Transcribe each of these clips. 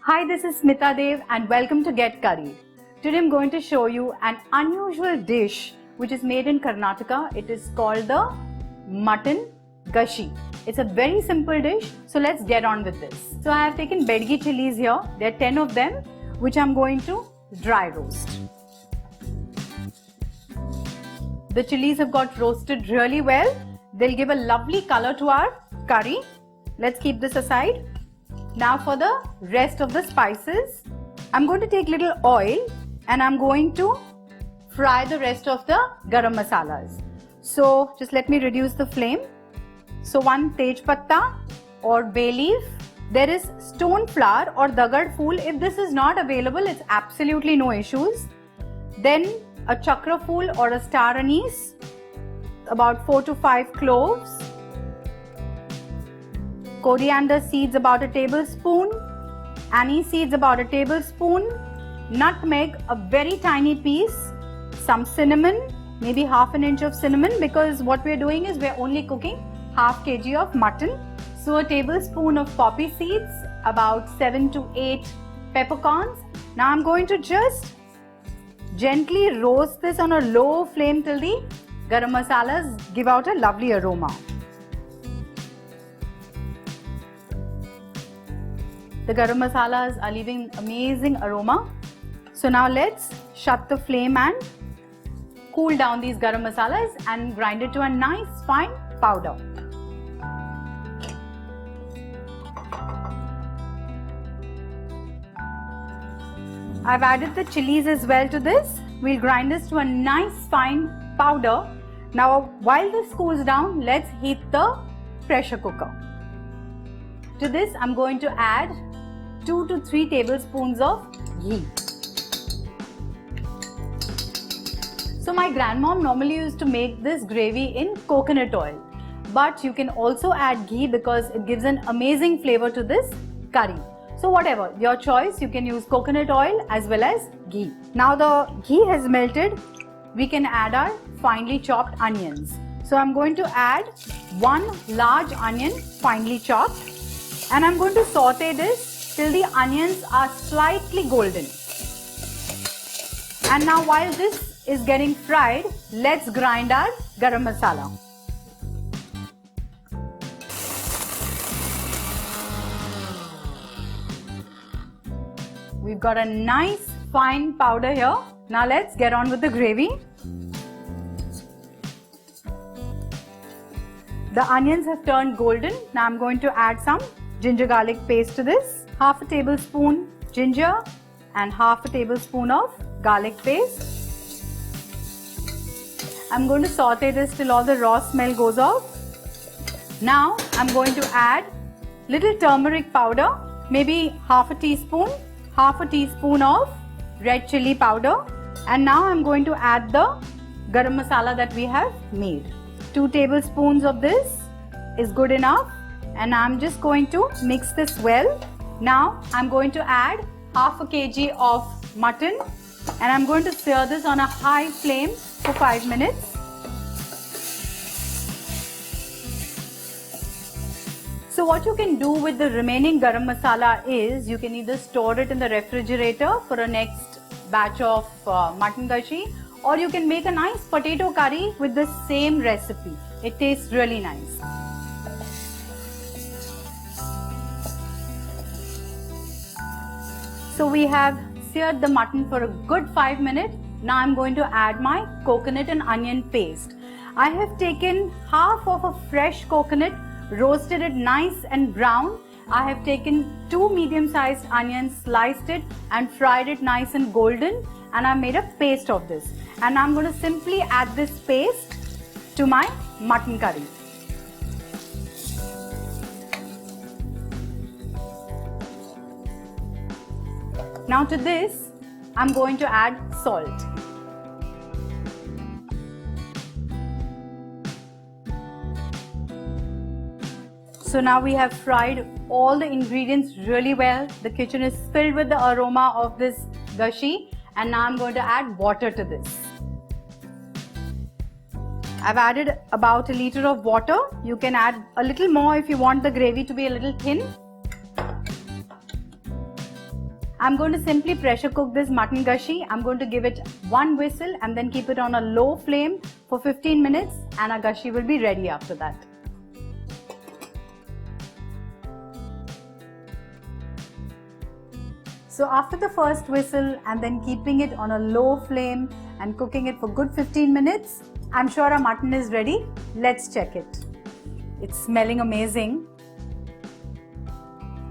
Hi, this is Smita Dev and welcome to Get Curried. Today I'm going to show you an unusual dish which is made in Karnataka. It is called the mutton gashi. It's a very simple dish, so let's get on with this. So I have taken bedgi chilies here. There are 10 of them which I'm going to dry roast. The chilies have got roasted really well. They'll give a lovely color to our curry. Let's keep this aside. Now for the rest of the spices, I'm going to take little oil and I'm going to fry the rest of the garam masalas. So just let me reduce the flame. So one tej patta or bay leaf. There is stone flower or dagad phool. If this is not available, it's absolutely no issues. Then a chakra phool or a star anise, about 4 to 5 cloves, coriander seeds about a tablespoon, anise seeds about a tablespoon, nutmeg a very tiny piece, some cinnamon, maybe half an inch of cinnamon, because what we're doing is we're only cooking half kg of mutton. So a tablespoon of poppy seeds, about 7 to 8 peppercorns. Now I'm going to just gently roast this on a low flame till the garam masalas give out a lovely aroma. The garam masalas are leaving amazing aroma. So now let's shut the flame and cool down these garam masalas and grind it to a nice fine powder. I've added the chilies as well to this. We'll grind this to a nice fine powder. Now while this cools down, let's heat the pressure cooker. To this I'm going to add 2 to 3 tablespoons of ghee. So my grandmom normally used to make this gravy in coconut oil, but you can also add ghee because it gives an amazing flavor to this curry. So whatever, your choice, you can use coconut oil as well as ghee. Now the ghee has melted, we can add our finely chopped onions. So I'm going to add 1 large onion finely chopped and I'm going to saute this till the onions are slightly golden. And now while this is getting fried, let's grind our garam masala. We've got a nice fine powder here. Now let's get on with the gravy. The onions have turned golden. Now I'm going to add some ginger garlic paste to this. Half a tablespoon ginger and half a tablespoon of garlic paste. I'm going to saute this till all the raw smell goes off. Now I'm going to add little turmeric powder, maybe half a teaspoon of red chili powder, and now I'm going to add the garam masala that we have made. 2 tablespoons of this is good enough, and I'm just going to mix this well. Now I'm going to add half a kg of mutton and I'm going to stir this on a high flame for 5 minutes. So what you can do with the remaining garam masala is you can either store it in the refrigerator for a next batch of mutton gashi, or you can make a nice potato curry with the same recipe. It tastes really nice. So we have seared the mutton for a good 5 minutes. Now I'm going to add my coconut and onion paste. I have taken half of a fresh coconut, roasted it nice and brown. I have taken 2 medium-sized onions, sliced it and fried it nice and golden, and I made a paste of this. And I'm going to simply add this paste to my mutton curry. Now to this, I'm going to add salt. So now we have fried all the ingredients really well. The kitchen is filled with the aroma of this gashi, and now I'm going to add water to this. I've added about a liter of water. You can add a little more if you want the gravy to be a little thin. I'm going to simply pressure cook this mutton gashi. I'm going to give it one whistle and then keep it on a low flame for 15 minutes and our gashi will be ready after that. So after the first whistle and then keeping it on a low flame and cooking it for good 15 minutes, I'm sure our mutton is ready. Let's check it. It's smelling amazing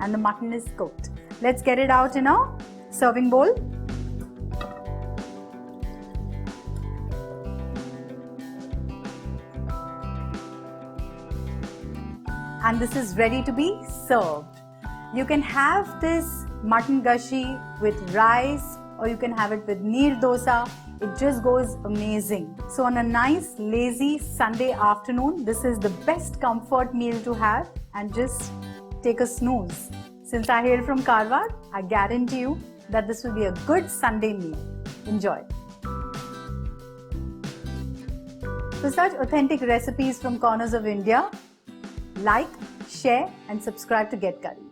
and the mutton is cooked. Let's get it out in a serving bowl. And this is ready to be served. You can have this mutton gashi with rice or you can have it with neer dosa. It just goes amazing. So on a nice lazy Sunday afternoon, this is the best comfort meal to have and just take a snooze. Since I hail from Karwar, I guarantee you that this will be a good Sunday meal. Enjoy. For such authentic recipes from corners of India, like, share and subscribe to Get Curry.